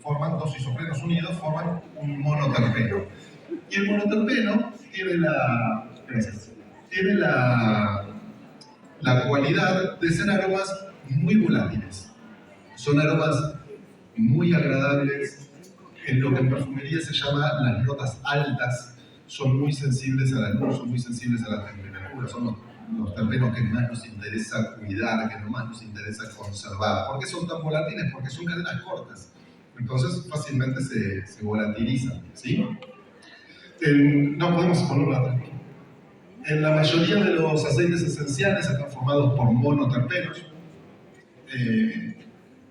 forman dos isoprenos unidos, forman un monoterpeno. Y el monoterpeno tiene la cualidad de ser aromas muy volátiles. Son aromas muy agradables, en lo que en perfumería se llama las notas altas, son muy sensibles a la luz, son muy sensibles a la temperatura, son los terpenos que más nos interesa cuidar, que más nos interesa conservar. ¿Por qué son tan volátiles? Porque son cadenas cortas, entonces fácilmente se volatilizan, ¿sí? No podemos ponerlo atrás. En la mayoría de los aceites esenciales están formados por monoterpenos,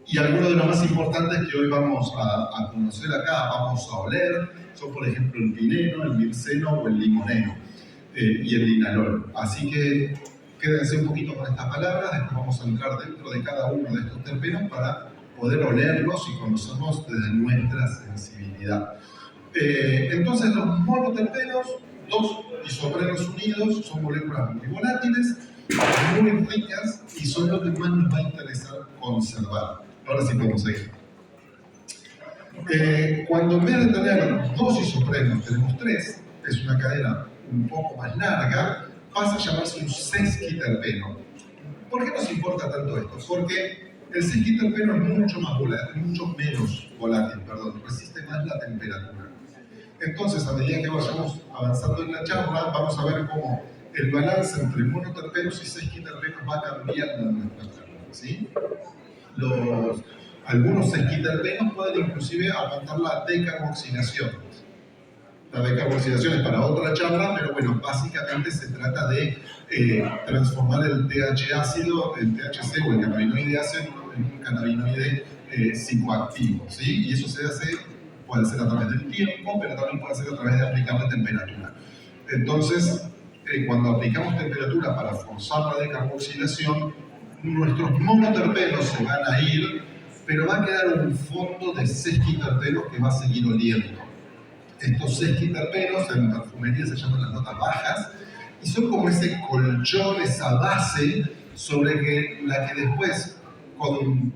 y algunos de los más importantes que hoy vamos a conocer acá, vamos a oler, son por ejemplo el pineno, el mirceno o el limoneno, y el linalol. Así que quédense un poquito con estas palabras, después vamos a entrar dentro de cada uno de estos terpenos para poder olerlos y conocerlos desde nuestra sensibilidad. Entonces los monoterpenos, dos isoprenos unidos, son moléculas muy volátiles, muy ricas y son lo que más nos va a interesar conservar. Ahora sí podemos seguir. Cuando en vez de tener dos isoprenos tenemos tres, es una cadena un poco más larga, pasa a llamarse un sesquiterpeno. ¿Por qué nos importa tanto esto? Porque el sesquiterpeno es mucho menos volátil, resiste más la temperatura. Entonces, a medida que vayamos avanzando en la charla, vamos a ver cómo el balance entre monoterpenos y sesquiterpenos va cambiando en nuestra charla, ¿sí? Algunos sesquiterpenos pueden inclusive aguantar la decarboxilación. La decarboxilación es para otra charla, pero bueno, básicamente se trata de transformar el TH ácido, el THC o el cannabinoide ácido en un cannabinoide psicoactivo, ¿sí? Y eso puede ser a través del tiempo, pero también puede ser a través de aplicarle temperatura. Entonces, cuando aplicamos temperatura para forzar la decarboxilación, nuestros monoterpenos se van a ir, pero va a quedar un fondo de sesquiterpenos que va a seguir oliendo. Estos sesquiterpenos en perfumería se llaman las notas bajas y son como ese colchón, esa base sobre la que después, con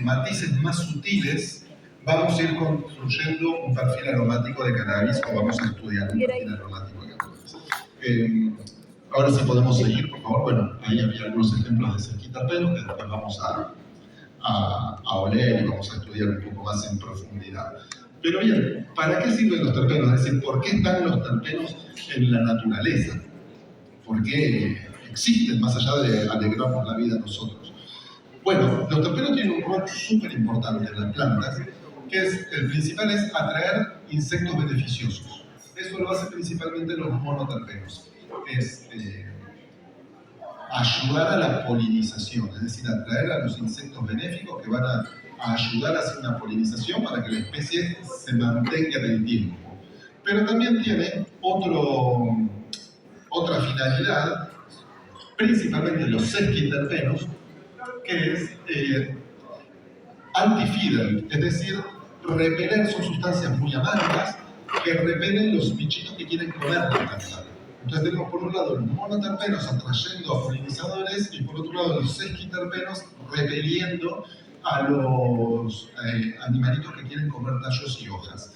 matices más sutiles, vamos a ir construyendo un perfil aromático de cannabis, o vamos a estudiar un perfil aromático de cannabis. Ahora sí podemos seguir, por favor. Bueno, ahí había algunos ejemplos de sesquiterpenos que después vamos a oler y vamos a estudiar un poco más en profundidad. Pero bien, ¿para qué sirven los terpenos? Es decir, ¿por qué están los terpenos en la naturaleza? ¿Por qué existen más allá de alegrarnos la vida a nosotros? Bueno, los terpenos tienen un rol súper importante en las plantas, que el principal es atraer insectos beneficiosos. Eso lo hacen principalmente los monoterpenos. Es ayudar a la polinización, es decir, atraer a los insectos benéficos que van a ayudar a hacer una polinización para que la especie se mantenga en el tiempo. Pero también tiene otra finalidad, principalmente los sesquiterpenos, que es anti-feeder, es decir, repeler, son sustancias muy amargas que repelen los bichitos que quieren comer la planta. Entonces tenemos por un lado los monoterpenos atrayendo a polinizadores y por otro lado los sesquiterpenos repeliendo a los animalitos que quieren comer tallos y hojas.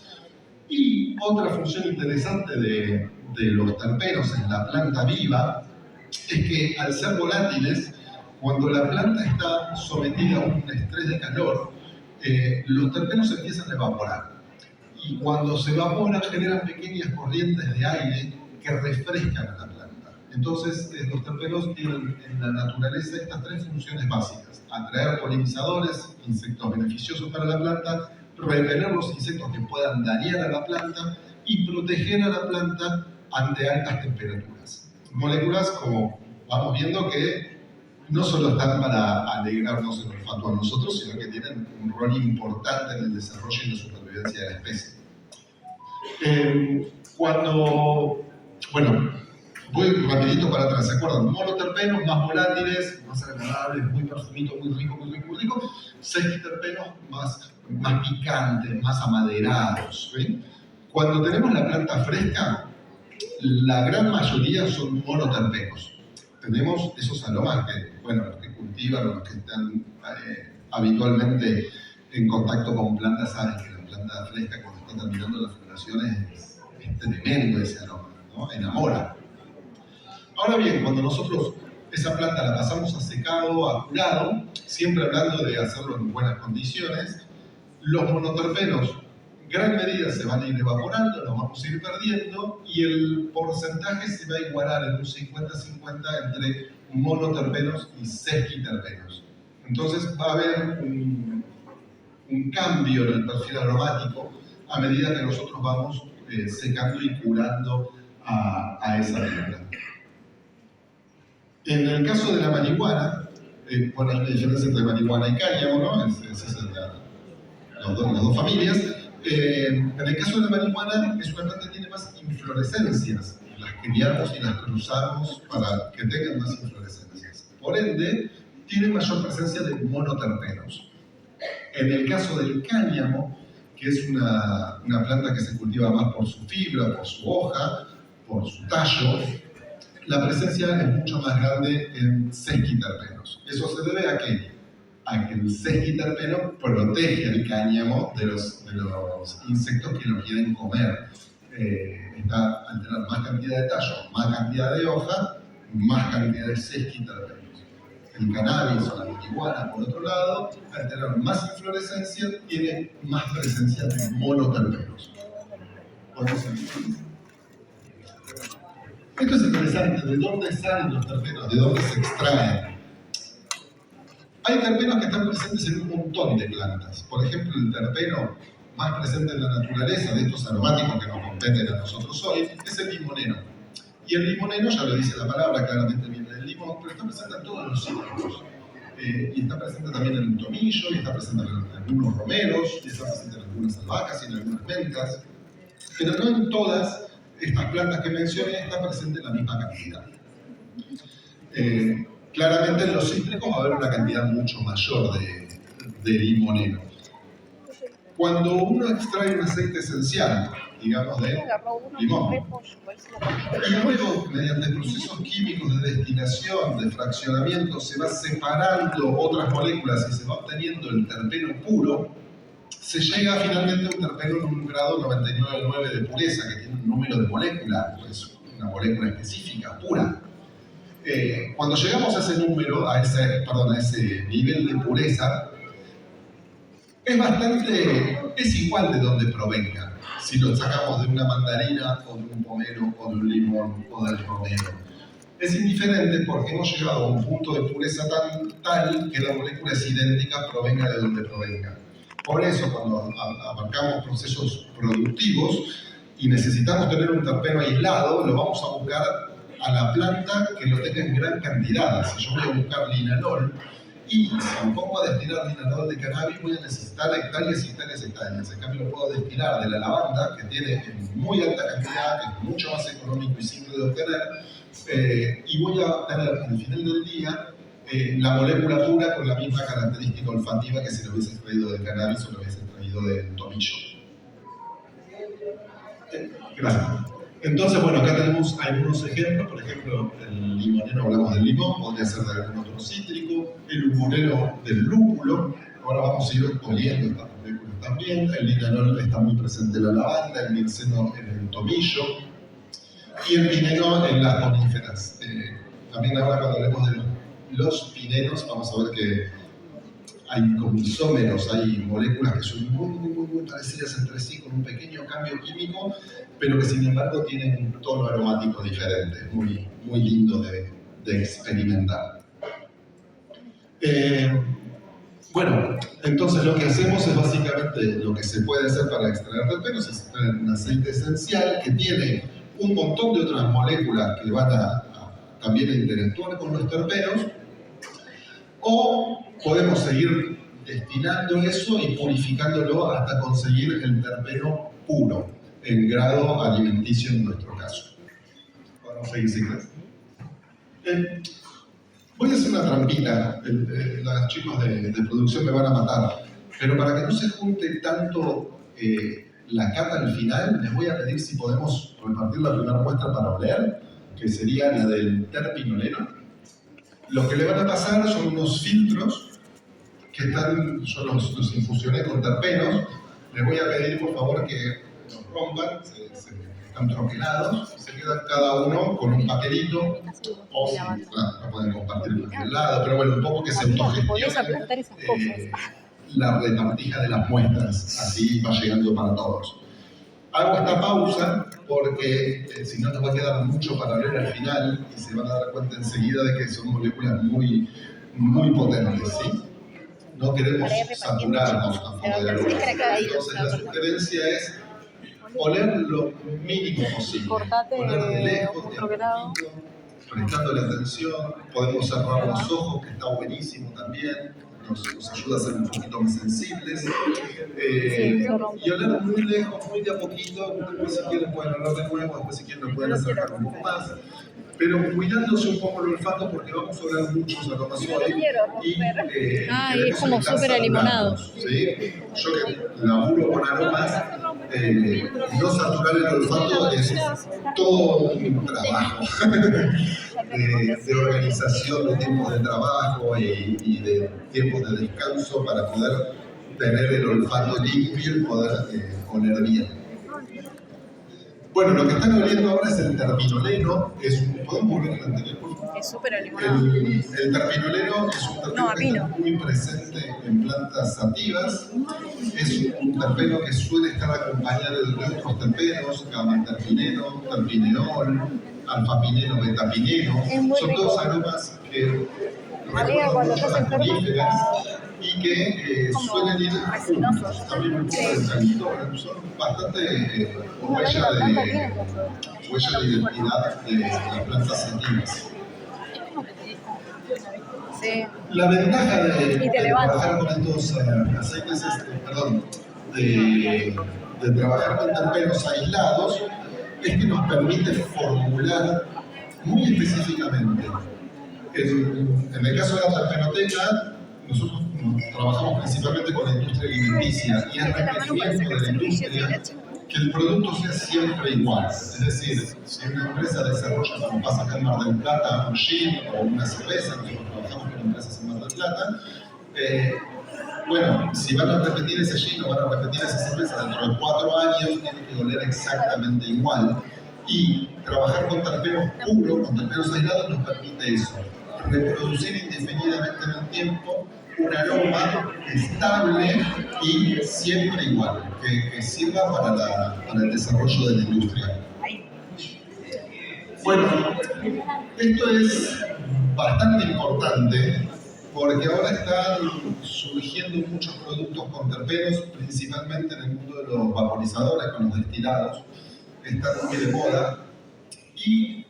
Y otra función interesante de los terpenos en la planta viva es que al ser volátiles, cuando la planta está sometida a un estrés de calor, los terpenos empiezan a evaporar. Y cuando se evaporan generan pequeñas corrientes de aire que refrescan a la planta. Entonces, los terpenos tienen en la naturaleza estas tres funciones básicas: atraer polinizadores, insectos beneficiosos para la planta, repeler los insectos que puedan dañar a la planta y proteger a la planta ante altas temperaturas. Moléculas, como vamos viendo, que no solo están para alegrarnos el olfato a nosotros, sino que tienen un rol importante en el desarrollo y la supervivencia de la especie. Bueno, voy rapidito para atrás, ¿se acuerdan? Monoterpenos más volátiles, más agradables, muy perfumitos, muy rico. Sesquiterpenos más picantes, más amaderados, ¿sí? Cuando tenemos la planta fresca, la gran mayoría son monoterpenos. Tenemos esos aromas que, bueno, los que cultivan o los que están habitualmente en contacto con plantas saben que la planta fresca cuando está terminando las floraciones es tremendo ese aroma, ¿no? Enamora. Ahora bien, cuando nosotros esa planta la pasamos a secado, a curado, siempre hablando de hacerlo en buenas condiciones, los monoterpenos gran medida se van a ir evaporando, los vamos a ir perdiendo y el porcentaje se va a igualar en un 50-50 entre monoterpenos y sesquiterpenos. Entonces va a haber un cambio en el perfil aromático a medida que nosotros vamos secando y curando a esa planta. En el caso de la marihuana, bueno, hay una diferencia entre marihuana y cáñamo, ¿no? Esas son las dos familias. En el caso de la marihuana, es una planta que tiene más inflorescencias. Las criamos y las cruzamos para que tengan más inflorescencias. Por ende, tiene mayor presencia de monoterpenos. En el caso del cáñamo, que es una planta que se cultiva más por su fibra, por su hoja, por su tallo, la presencia es mucho más grande en sesquiterpenos. Eso se debe a que el sesquiterpeno protege al cáñamo de los insectos que lo quieren comer. Al tener más cantidad de tallo, más cantidad de hoja, más cantidad de sesquiterpenos. El cannabis o la marihuana, por otro lado, al tener más inflorescencia, tiene más presencia de monoterpenos. Esto es interesante, ¿de dónde salen los terpenos? ¿De dónde se extraen? Hay terpenos que están presentes en un montón de plantas. Por ejemplo, el terpeno más presente en la naturaleza de estos aromáticos que nos competen a nosotros hoy es el limoneno. Y el limoneno, ya lo dice la palabra, claramente viene del limón, pero está presente en todos los cítricos. Y está presente también en el tomillo, y está presente en algunos romeros, y está presente en algunas albahacas y en algunas mentas. Pero no en todas estas plantas que mencioné está presente la misma cantidad. Claramente en los cítricos va a haber una cantidad mucho mayor de limoneno. Cuando uno extrae un aceite esencial, digamos de limón, y luego mediante procesos químicos de destilación, de fraccionamiento, se va separando otras moléculas y se va obteniendo el terpeno puro, se llega finalmente a un terpeno en un grado 99,9 de pureza, que tiene un número de molécula, es una molécula específica, pura. Cuando llegamos a ese número, a ese nivel de pureza, es igual de donde provenga, si lo sacamos de una mandarina, o de un pomelo, o de un limón, o del romero. Es indiferente porque hemos llegado a un punto de pureza tal que la molécula es idéntica, provenga de donde provenga. Por eso, cuando abarcamos procesos productivos y necesitamos tener un terpeno aislado, lo vamos a buscar a la planta que lo tenga en gran cantidad. Si yo voy a buscar linalol, y si me pongo a destilar linalol de cannabis, voy a necesitar hectáreas y hectáreas y hectáreas. En cambio, lo puedo destilar de la lavanda, que tiene en muy alta cantidad, que es mucho más económico y simple de obtener, y voy a obtener al final del día la molécula pura con la misma característica olfativa que si lo hubiese extraído del cannabis o lo hubiese extraído del tomillo. Gracias. Entonces, bueno, acá tenemos algunos ejemplos. Por ejemplo, el limoneno, hablamos del limón, podría ser de algún otro cítrico. El lupulero del lúpulo. Ahora vamos a ir oliendo estas moléculas también. El linalol está muy presente en la lavanda, el mirceno en el tomillo y el pineno en las coníferas. También ahora cuando hablemos de los pinenos, vamos a ver que hay como isómeros, hay moléculas que son muy parecidas entre sí, con un pequeño cambio químico, pero que sin embargo tienen un tono aromático diferente, muy lindo de experimentar. Bueno, entonces lo que hacemos es básicamente lo que se puede hacer para extraer terpenos, es extraer un aceite esencial que tiene un montón de otras moléculas que van a también a interactuar con los terpenos, o podemos seguir destilando eso y purificándolo hasta conseguir el terpeno puro, en grado alimenticio en nuestro caso. Podemos seguir sin más. Voy a hacer una trampita, los chicos de producción me van a matar, pero para que no se junte tanto la cata al final, les voy a pedir si podemos repartir la primera muestra para oler, que sería la del terpinoleno. Lo que le van a pasar son unos filtros que están, yo los infusioné con terpenos. Les voy a pedir por favor que los rompan, están troquelados, y se quedan cada uno con un papelito, o si no pueden compartir con el lado, pero bueno, un poco que se autogestionen la repartija de las muestras, así va llegando para todos. Hago esta pausa porque si no nos va a quedar mucho para ver al final y se van a dar cuenta enseguida de que son moléculas muy, muy potentes, ¿sí? No queremos saturarnos tampoco de la luz. Entonces la sugerencia es oler lo mínimo posible. Oler de lejos, de a poquito, prestándole atención. Podemos cerrar los ojos, que está buenísimo también. Nos ayuda a ser un poquito más sensibles. Y oler muy lejos, muy de a poquito. Después si quieren pueden oler de nuevo, después si quieren lo pueden acercar un poco más. Pero cuidándose un poco el olfato porque vamos a oler muchos aromas hoy. Y es como súper alimonado. ¿Sí? Yo que laburo con aromas, no saturar el olfato es todo un trabajo de organización de tiempos de trabajo y de tiempos de descanso para poder tener el olfato limpio y poder oler bien. Bueno, lo que están oliendo ahora es el terpinoleno. ¿Podemos volver al anterior? Es súper alimonado. El terpinoleno es un terpeno que está muy presente en plantas sativas. Es un terpeno que suele estar acompañado de otros terpenos, gamanterpineno, terpineol, alfapineno, betapineno. Son todos aromas que recuerdan mucho a las coníferas y que suelen ir juntos. También un poco de eucalipto, son bastante huella de identidad de las plantas sativas. Sí. La ventaja de trabajar con estos aceites, de trabajar con terpenos aislados, es que nos permite formular muy específicamente. En el caso de la terpenoteca, nosotros trabajamos principalmente con la industria alimenticia y es requerimiento de la industria que el producto sea siempre igual. Es decir, si una empresa desarrolla, como pasa acá en Mar del Plata, un gin o una cerveza, nosotros trabajamos con empresas en Mar del Plata, bueno, si van a repetir ese gin o van a repetir esa cerveza dentro de 4 años, tiene que oler exactamente igual. Y trabajar con terpenos puros, con terpenos aislados, nos permite eso. Reproducir indefinidamente en el tiempo un aroma estable y siempre igual, que sirva para el desarrollo de la industria. Bueno, esto es bastante importante porque ahora están surgiendo muchos productos con terpenos, principalmente en el mundo de los vaporizadores, con los destilados, están muy de moda. Y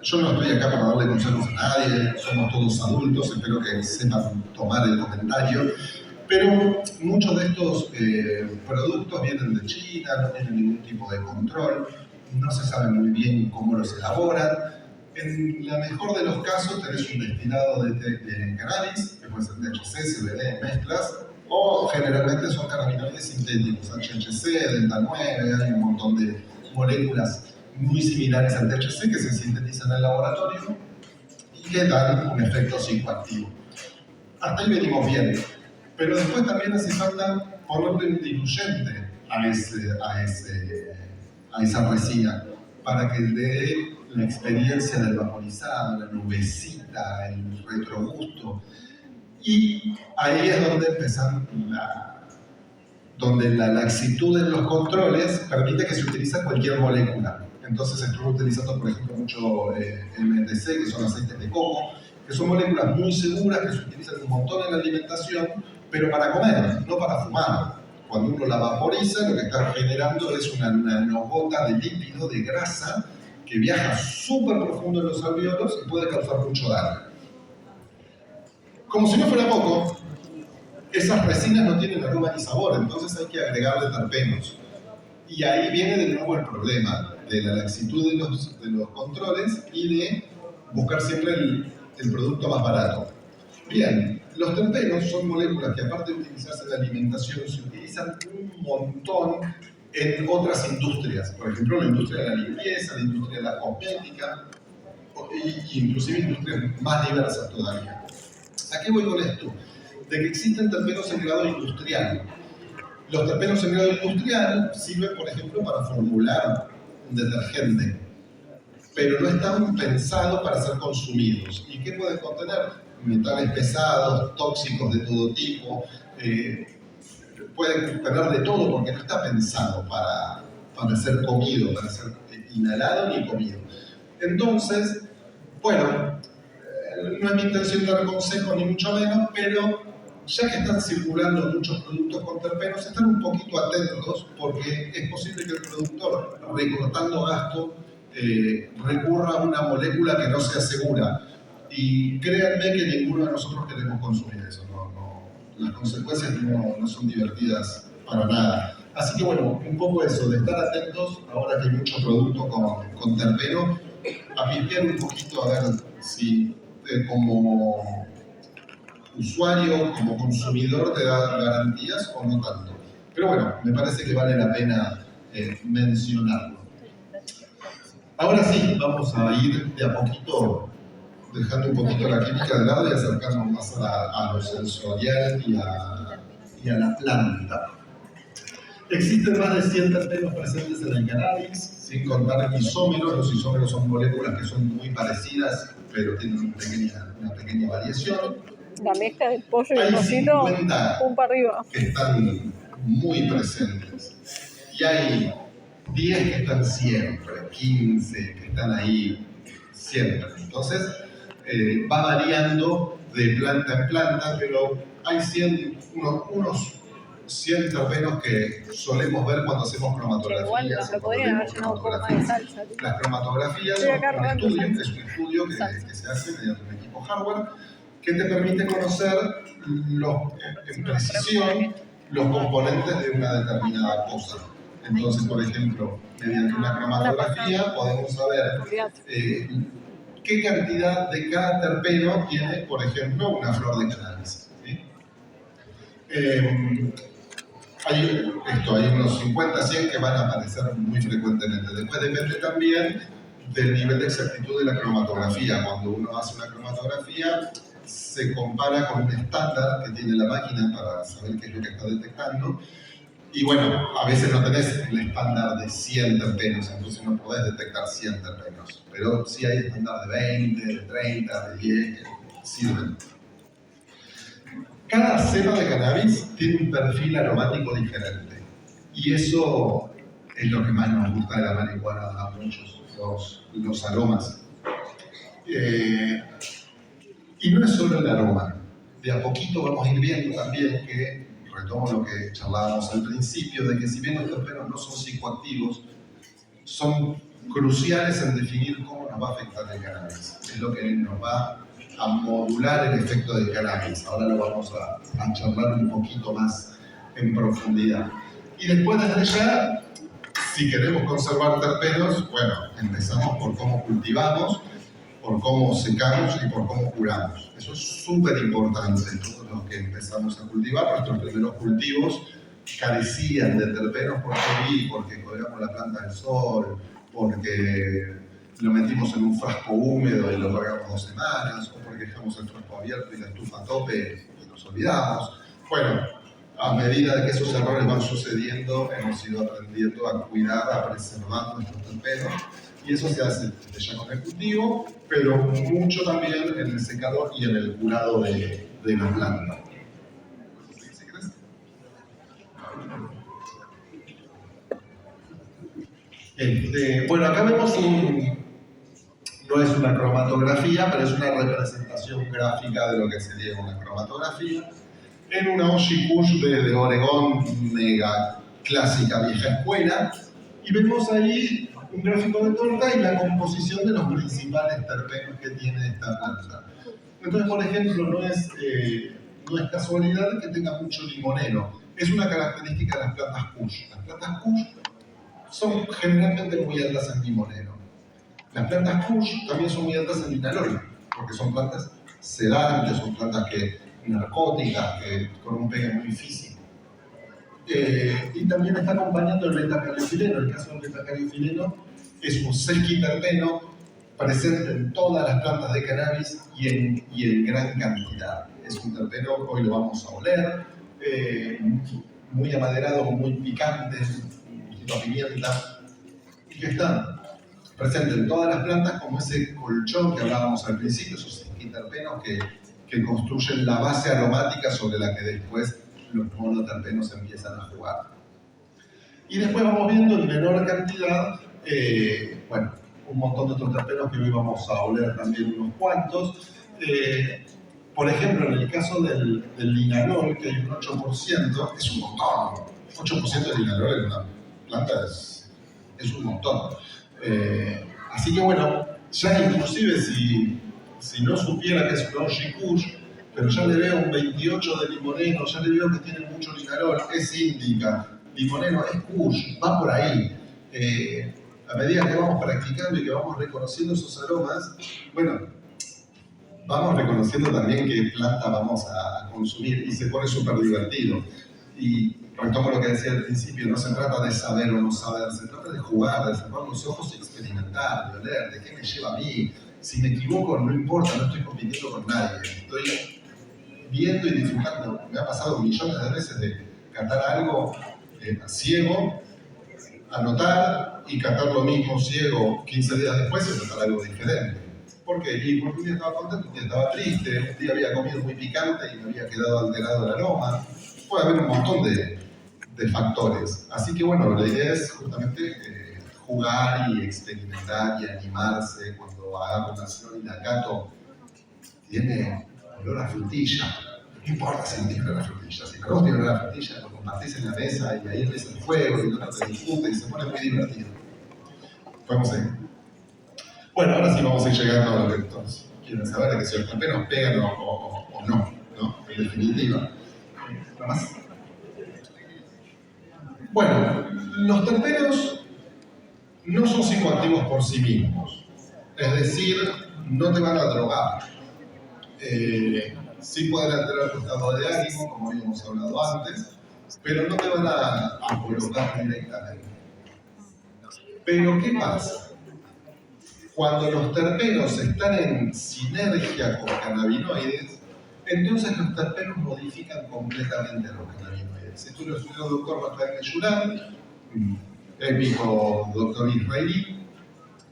yo no estoy acá para darle consejos a nadie, somos todos adultos, espero que sepan tomar el comentario, pero muchos de estos productos vienen de China, no tienen ningún tipo de control, no se sabe muy bien cómo los elaboran. En la mejor de los casos tenés un destilado de cannabis, que puede ser THC, CBD, mezclas, o generalmente son cannabinoides sintéticos, HHC, Delta 9, hay un montón de moléculas muy similares al THC que se sintetizan en el laboratorio y que dan un efecto psicoactivo. Hasta ahí venimos bien, pero después también hace falta ponerle un diluyente a esa resina para que dé la experiencia del vaporizado, la nubecita, el retrogusto. Y ahí es donde empezan donde la laxitud en los controles permite que se utilice cualquier molécula. Entonces estuve utilizando, por ejemplo, mucho MDC, que son aceites de coco, que son moléculas muy seguras que se utilizan un montón en la alimentación, pero para comer, no para fumar. Cuando uno la vaporiza, lo que está generando es una nanogota de lípido, de grasa, que viaja súper profundo en los alvéolos y puede causar mucho daño. Como si no fuera poco, esas resinas no tienen aroma ni sabor, entonces hay que agregarle terpenos. Y ahí viene de nuevo el problema de la laxitud de los controles y de buscar siempre el producto más barato. Bien, los terpenos son moléculas que aparte de utilizarse en la alimentación, se utilizan un montón en otras industrias. Por ejemplo, la industria de la limpieza, la industria de la cosmética, e inclusive industrias más diversas todavía. ¿A qué voy con esto? de que existen terpenos en grado industrial. Los terpenos en grado industrial sirven, por ejemplo, para formular un detergente, pero no están pensados para ser consumidos. ¿Y qué pueden contener? Metales pesados, tóxicos de todo tipo, pueden tener de todo porque no está pensado para ser comido, para ser inhalado ni comido. Entonces, bueno, no es mi intención dar consejos ni mucho menos, pero ya que están circulando muchos productos con terpenos, están un poquito atentos porque es posible que el productor, recortando gasto, recurra a una molécula que no sea segura. Y créanme que ninguno de nosotros queremos consumir eso. Las consecuencias no son divertidas para nada. Así que bueno, un poco eso, de estar atentos, ahora que hay mucho producto con terpeno, a pispear un poquito a ver si como usuario, como consumidor te da garantías o no tanto. Pero bueno, me parece que vale la pena mencionarlo. Ahora sí, vamos a ir de a poquito dejando un poquito la química de lado y acercarnos más a lo sensorial y a la planta. Existen más de 100 terpenos presentes en el cannabis, sin contar isómeros. Los isómeros son moléculas que son muy parecidas, pero tienen una pequeña variación. La mezcla del pollo y el Hay cosito, 50 pum para arriba. que están muy presentes. Y hay 10 que están siempre, 15 que están ahí siempre. Entonces, va variando de planta en planta, pero hay unos 100 terpenos que solemos ver cuando hacemos cromatografías. Igual lo podrían haber llenado un poco más de salsa. Las cromatografías Estoy acá es un estudio que se hace mediante un equipo hardware que te permite conocer en precisión los componentes de una determinada cosa. Entonces, por ejemplo, mediante una cromatografía podemos saber qué cantidad de cada terpeno tiene, por ejemplo, una flor de cannabis. ¿Sí? Hay unos 50, 100 que van a aparecer muy frecuentemente. Después depende también del nivel de exactitud de la cromatografía. Cuando uno hace una cromatografía, se compara con un estándar que tiene la máquina para saber qué es lo que está detectando. Y bueno, a veces no tenés el estándar de 100 terpenos, entonces no podés detectar 100 terpenos. Pero sí hay estándar de 20, de 30, de 10 que sirven. Cada cepa de cannabis tiene un perfil aromático diferente. Y eso es lo que más nos gusta de la marihuana a muchos, los aromas. Y no es solo el aroma. De a poquito vamos a ir viendo también que, retomo lo que charlábamos al principio, de que si bien los terpenos no son psicoactivos, son cruciales en definir cómo nos va a afectar el cannabis. Es lo que nos va a modular el efecto del cannabis. Ahora lo vamos a charlar un poquito más en profundidad. Y después desde ya, si queremos conservar terpenos, bueno, empezamos por cómo cultivamos, por cómo secamos y por cómo curamos. Eso es súper importante. Todos los que empezamos a cultivar, nuestros primeros cultivos carecían de terpenos porque colgamos la planta del sol, porque lo metimos en un frasco húmedo y lo largamos 2 semanas, o porque dejamos el frasco abierto y la estufa a tope y nos olvidamos. Bueno, a medida de que esos errores van sucediendo, hemos ido aprendiendo a cuidar, a preservar nuestros terpenos, y eso se hace desde ya con el cultivo, pero mucho también en el secado y en el curado de la planta. Bueno, acá vemos no es una cromatografía, pero es una representación gráfica de lo que sería una cromatografía. En una Oshie Kush de Oregón, mega clásica vieja escuela, y vemos ahí un gráfico de torta y la composición de los principales terpenos que tiene esta planta. Entonces, por ejemplo, no es casualidad que tenga mucho limonero. Es una característica de las plantas Kush. Las plantas Kush son generalmente muy altas en limonero. Las plantas Kush también son muy altas en linalol, porque son plantas sedantes, son plantas narcóticas, con un pegue muy físico. Y también está acompañando el beta-cariofileno. El caso del beta-cariofileno es un sesquiterpeno presente en todas las plantas de cannabis y en gran cantidad. es un terpeno, hoy lo vamos a oler, muy amaderado, muy picante, un poquito a pimienta, y que está presente en todas las plantas como ese colchón que hablábamos al principio, esos terpenos que construyen la base aromática sobre la que después los monoterpenos empiezan a jugar. Y después vamos viendo en menor cantidad, bueno, un montón de otros terpenos que hoy vamos a oler también unos cuantos. Por ejemplo, en el caso del linalol, que hay un 8%, es un montón. 8% de linalol en una planta es un montón. Así que bueno, ya inclusive si no supiera que es un Oji Kush, pero ya le veo un 28 de limoneno, ya le veo que tiene mucho linalol, es índica, limoneno es Kush, va por ahí. A medida que vamos practicando y que vamos reconociendo esos aromas, bueno, vamos reconociendo también qué planta vamos a consumir y se pone súper divertido. Y retomo lo que decía al principio, no se trata de saber o no saber, se trata de jugar, de cerrar los ojos y experimentar, de oler, de qué me lleva a mí. Si me equivoco, no importa, no estoy compitiendo con nadie, estoy viendo y disfrutando. Me ha pasado millones de veces de cantar algo ciego, anotar y cantar lo mismo ciego 15 días después y cantar algo diferente. ¿Por qué? Y porque un día estaba contento, un día estaba triste, un día había comido muy picante y me había quedado alterado el aroma. Puede haber un montón de factores. Así que bueno, la idea es justamente jugar y experimentar y animarse. Cuando hagamos una flor y la cato, tiene olor a frutilla. No importa si no tiene olor a frutilla. Si no tiene olor a frutilla, lo compartís en la mesa y ahí empieza el juego y el otro te discute y se pone muy divertido. Podemos seguir. Bueno, ahora sí vamos a ir llegando a lo que todos quieren saber, de que si los terpenos pegan o no, en definitiva. ¿Nada más? Bueno, los terpenos no son psicoactivos por sí mismos. Es decir, no te van a drogar. Sí pueden alterar tu estado de ánimo, como habíamos hablado antes, pero no te van a colocar directamente. Pero, ¿qué pasa? Cuando los terpenos están en sinergia con cannabinoides, entonces los terpenos modifican completamente a los cannabinoides. Esto lo estudió el doctor Rafael Meyuran, épico doctor israelí,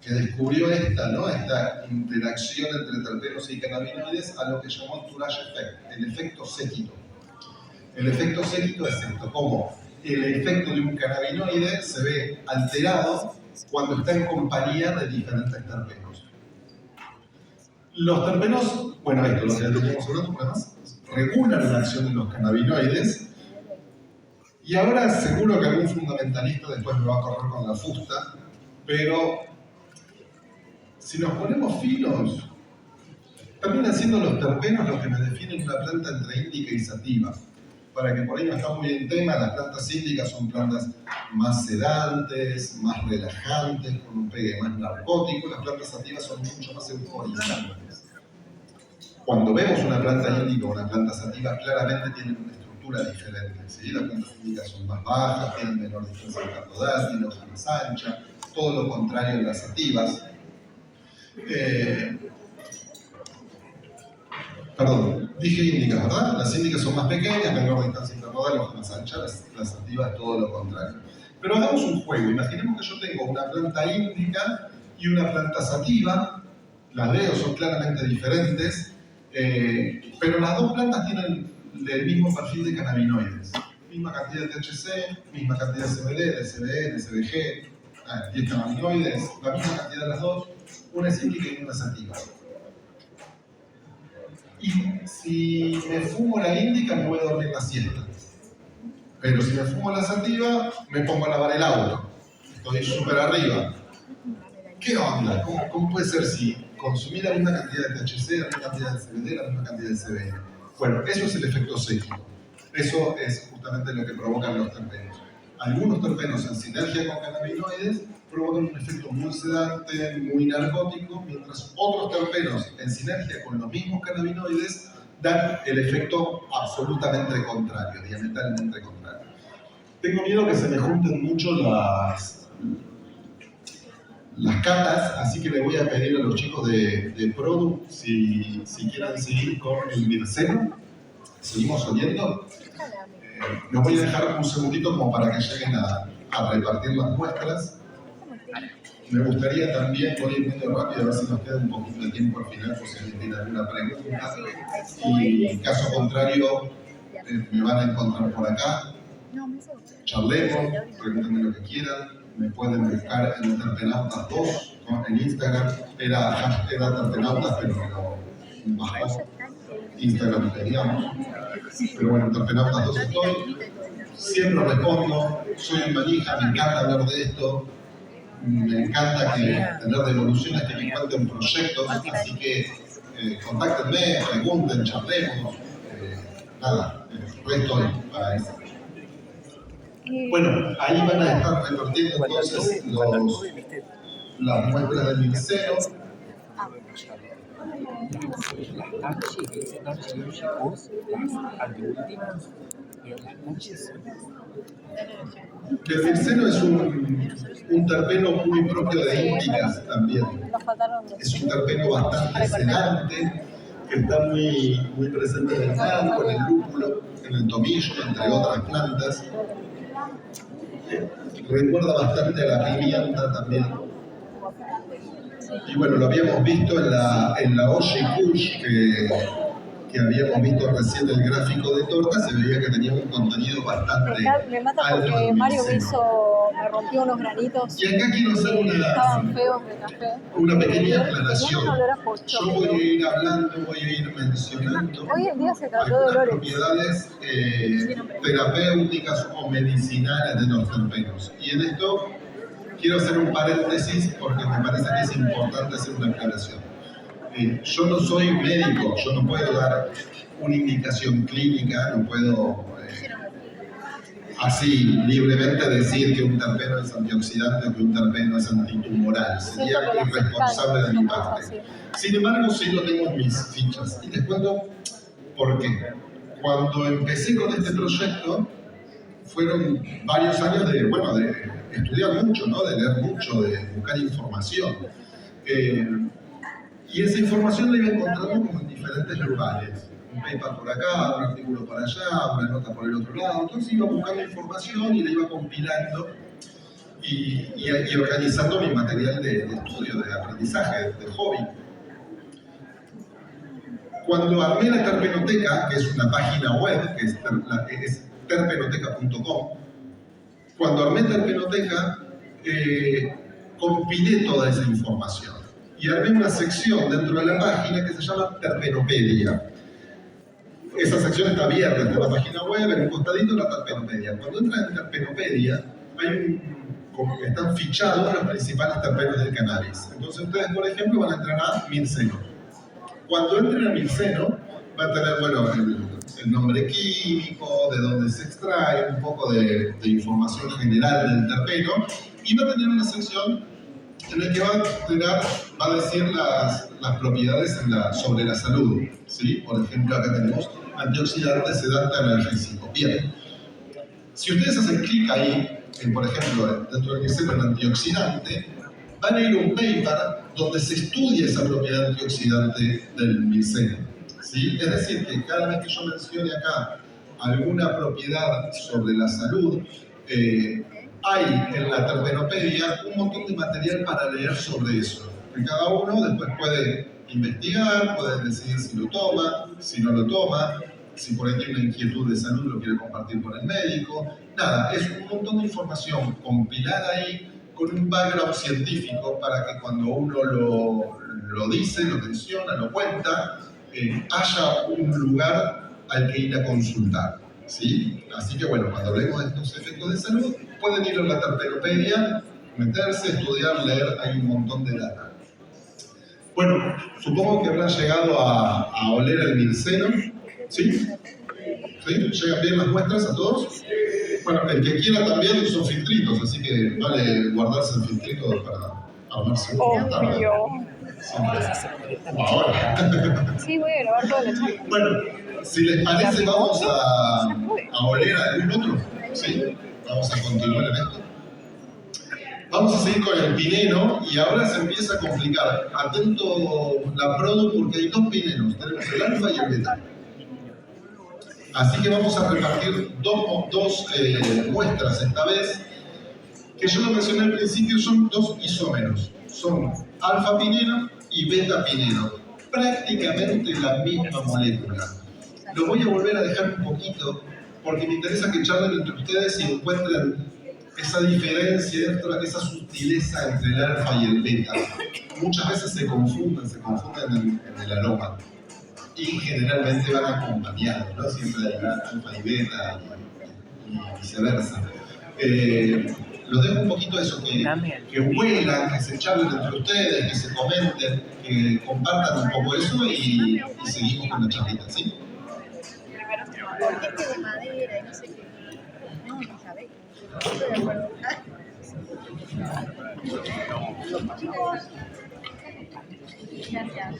que descubrió esta interacción entre terpenos y cannabinoides a lo que llamó Tourage Effect, el efecto séquito. El efecto séquito es esto, como el efecto de un cannabinoide se ve alterado cuando está en compañía de diferentes terpenos. Los terpenos, bueno, esto lo que ya teníamos hablando, además, regulan la acción de los cannabinoides. Y ahora seguro que algún fundamentalista después me va a correr con la fusta, pero si nos ponemos finos, terminan siendo los terpenos los que me definen una planta entre índica y sativa. Para que por ahí no está muy en tema, las plantas índicas son plantas más sedantes, más relajantes, con un pegue más narcótico, las plantas sativas son mucho más euforizantes. Cuando vemos una planta índica o una planta sativa, claramente tienen una estructura diferente. ¿Sí? Las plantas índicas son más bajas, tienen menor distancia catodal, tienen hoja más ancha, todo lo contrario en las sativas. Perdón, dije índicas, ¿verdad? Las índicas son más pequeñas, menor distancia internodal, hoja más ancha, las sativas todo lo contrario. Pero hagamos un juego, imaginemos que yo tengo una planta índica y una planta sativa, las veo, son claramente diferentes, pero las dos plantas tienen el mismo perfil de cannabinoides. Misma cantidad de THC, misma cantidad de CBD, de CBN, de CBG, 10 cannabinoides, la misma cantidad de las dos, una es índica y una sativa. Y si me fumo la índica, me voy a dormir la siesta. Pero si me fumo la sativa, me pongo a lavar el auto. Estoy súper arriba. ¿Qué onda? ¿Cómo puede ser si consumí la misma cantidad de THC, la misma cantidad de CBD, la misma cantidad de CBN? Bueno, eso es el efecto séquito. Eso es justamente lo que provocan los terpenos. Algunos terpenos en sinergia con cannabinoides provocan un efecto muy sedante, muy narcótico, mientras otros terpenos en sinergia con los mismos cannabinoides dan el efecto absolutamente contrario, diametralmente contrario. Tengo miedo que se me junten mucho las catas, así que le voy a pedir a los chicos de Product si quieren seguir con el Mirceno. ¿Seguimos oliendo? Los voy a dejar un segundito como para que lleguen a repartir las muestras. Me gustaría también, voy a ir medio rápido, a ver si nos queda un poquito de tiempo al final, por si alguien tiene alguna pregunta. Y en caso contrario, me van a encontrar por acá. Charlemos, pregúntenme lo que quieran. Me pueden buscar en Terpenautas2, ¿no? En Instagram. Era Terpenautas, pero me lo bajó Instagram, teníamos. Pero bueno, en Terpenautas2 estoy. Siempre respondo. Soy un manija, me encanta hablar de esto. Me encanta tener devoluciones que me cuenten proyectos, así que contáctenme, pregunten, charlemos, nada, estoy para eso. Bueno, ahí van a estar repartiendo entonces las muestras del mixero. El mixero es un terpeno muy propio de Índicas también. Es un terpeno bastante sedante, que está muy presente en el campo, en el lúpulo, en el tomillo, entre otras plantas. Recuerda bastante a la pimienta también. Y bueno, lo habíamos visto en la Oji Kush, que habíamos visto recién el gráfico de torta, se veía que tenía un contenido bastante Me mata alto porque de Mario micelo. me rompió unos granitos. Y acá quiero hacer Estaban feos de café. una pequeña Tenían aclaración. un olor a pocho. Yo voy a ir hablando, voy a ir mencionando Hoy en día se trató de algunas olores. propiedades terapéuticas o medicinales de los terpenos. Y en esto quiero hacer un paréntesis porque me parece que es importante hacer una aclaración. Yo no soy médico, yo no puedo dar una indicación clínica, no puedo así libremente decir que un terpeno es antioxidante o que un terpeno es antitumoral. Sería irresponsable de mi parte. Sin embargo, sí lo tengo en mis fichas. Y les cuento por qué. Cuando empecé con este proyecto, fueron varios años de estudiar mucho, ¿no? De leer mucho, de buscar información. Y esa información la iba encontrando como en diferentes lugares. Un paper por acá, un artículo por allá, una nota por el otro lado. Entonces iba buscando información y la iba compilando y organizando mi material de estudio, de aprendizaje, de hobby. Cuando armé la Terpenoteca, que es una página web, que es terpenoteca.com, cuando armé Terpenoteca, compilé toda esa información. Y armé una sección dentro de la página que se llama Terpenopedia. Esa sección está abierta en la página web, en un costadito la Terpenopedia. Cuando entran en Terpenopedia, están fichados los principales terpenos del cannabis. Entonces ustedes, por ejemplo, van a entrar a Mirceno. Cuando entren a Mirceno, va a tener el nombre químico, de dónde se extrae, un poco de información general del terpeno, y va a tener una sección en la que va a decir las propiedades sobre la salud, ¿sí? Por ejemplo, acá tenemos antioxidante, sedante, analgésico. Bien, si ustedes hacen clic ahí, por ejemplo, dentro del Mirceno en antioxidante, van a ir a un paper donde se estudia esa propiedad antioxidante del Mirceno, ¿sí? Es decir, que cada vez que yo mencione acá alguna propiedad sobre la salud, hay en la Terpenopedia un montón de material para leer sobre eso. Que cada uno después puede investigar, puede decidir si lo toma, si no lo toma, si por ahí tiene una inquietud de salud lo quiere compartir con el médico. Nada, es un montón de información compilada ahí con un background científico para que cuando uno lo dice, lo menciona, lo cuenta, haya un lugar al que ir a consultar, ¿sí? Así que bueno, cuando hablemos de estos efectos de salud, pueden ir a la Terpenopedia, meterse, estudiar, leer, hay un montón de data. Bueno, supongo que habrán llegado a oler el Mirceno, ¿sí? ¿Sí? ¿Llegan bien las muestras a todos? Bueno, el que quiera también son filtritos, así que vale guardarse el filtrito para armarse un más tarde. Como ahora. Sí, voy a grabar toda la charla. Bueno, si les parece, vamos a oler a algún otro, ¿sí? Vamos a continuar en esto. Vamos a seguir con el pineno y ahora se empieza a complicar. Atento la produ porque hay dos pinenos, tenemos el alfa y el beta. Así que vamos a repartir dos muestras esta vez, que yo lo mencioné al principio, son dos isómeros. Son alfa-pineno y beta-pineno. Prácticamente la misma molécula. Lo voy a volver a dejar un poquito, porque me interesa que charlen entre ustedes y encuentren esa diferencia, esa sutileza entre el alfa y el beta. Muchas veces se confunden en el aroma. Y generalmente van acompañados, ¿no? Siempre hay alfa y beta y viceversa. Los dejo un poquito eso, que huelan, que se charlen entre ustedes, que se comenten, que compartan un poco eso y seguimos con la charlita, ¿sí? Porque es que de madera y no sé qué. No, no sabés. No estoy de acuerdo. Gracias.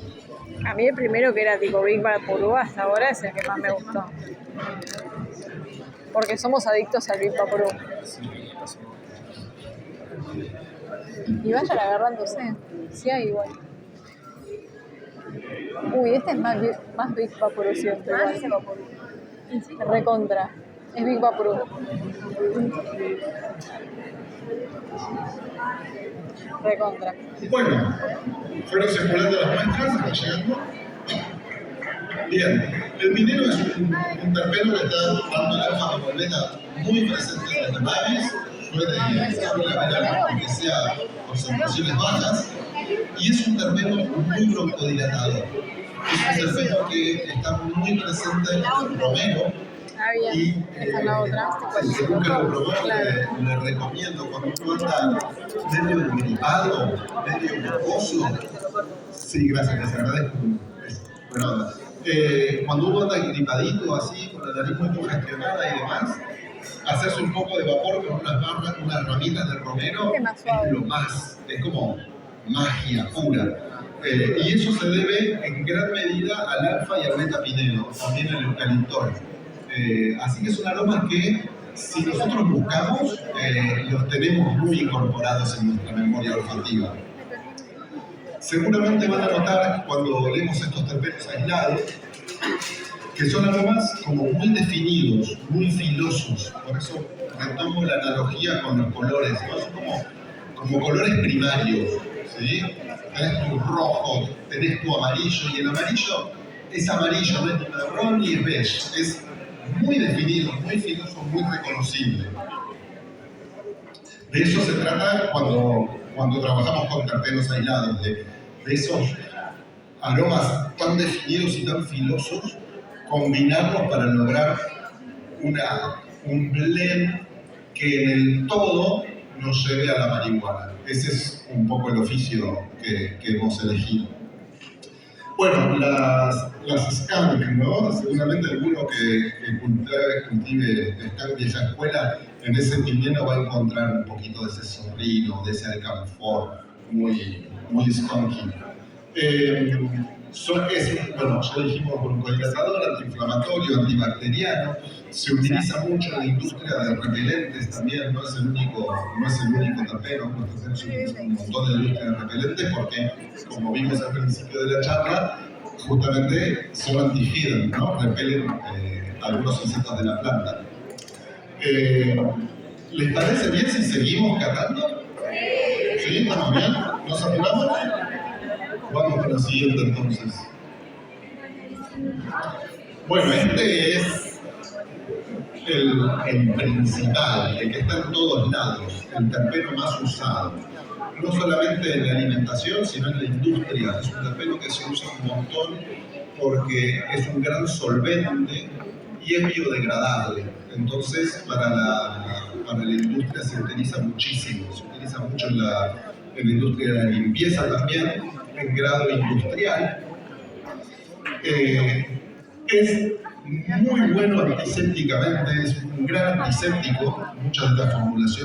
A mí el primero que era tipo Big Vaporub hasta ahora es el que más me gustó. Porque somos adictos al Big Vaporub. Y vayan agarrándose. Sí hay igual. Uy, este es más Big Vaporub, ¿cierto? Igual. Recontra. Es Big Vaporub. Recontra. Bueno, fueron circulando las muestras, hasta llegando. Bien, el pineno es un terpeno que está tanto el alfa como el beta muy presente en las cannabis, suele haber aunque sea concentraciones bajas, y es un terpeno muy broncodilatador. Es un terpeno que está muy presente en el romero. Y esta es la otra. si nunca lo probó, le recomiendo cuando uno anda medio gripado, medio mucoso. Sí, gracias, les agradezco. Buena onda. Cuando uno anda gripadito así, con la nariz muy congestionada y demás, hacerse un poco de vapor con unas ramitas de romero es lo más, es como magia pura. Y eso se debe en gran medida al alfa y al beta pineno, también al eucaliptol. Así que son aromas que, si nosotros buscamos, los tenemos muy incorporados en nuestra memoria olfativa. Seguramente van a notar cuando leemos estos terpenos aislados que son aromas como muy definidos, muy filosos. Por eso retomo la analogía con los colores, ¿no? Son como colores primarios, ¿sí? Tenés tu rojo, tenés tu amarillo, y el amarillo es amarillo, no es ni marrón ni es beige. Es muy definido, muy filoso, muy reconocible. De eso se trata cuando trabajamos con terpenos aislados, de esos aromas tan definidos y tan filosos, combinarlos para lograr un blend que en el todo nos lleve a la marihuana. Ese es un poco el oficio que hemos elegido. Bueno, las skunk, ¿no? Seguramente alguno que cultive skunk vieja escuela, en ese pineno va a encontrar un poquito de ese zorrino, de ese alcanfor, muy skunky. Bueno, ya dijimos, broncodilatador, antiinflamatorio, antibacteriano. Se utiliza mucho en la industria de repelentes también, no es el único terpeno. Nosotros utilizamos un montón de industria de repelentes porque, como vimos al principio de la charla, justamente son anti-hidden, ¿no? Repelen algunos insectos de la planta. ¿Les parece bien si seguimos catando? ¿Sí? ¿Estamos bien? ¿Nos apuramos? Vamos con la siguiente entonces. Bueno, este es el principal, el que está en todos lados, el terpeno más usado. No solamente en la alimentación, sino en la industria. Es un terpeno que se usa un montón porque es un gran solvente y es biodegradable. Entonces, para la industria se utiliza muchísimo. Se utiliza mucho en la industria de la limpieza también, en grado industrial. Es muy bueno antisépticamente, es un gran antiséptico. Muchas de las formulaciones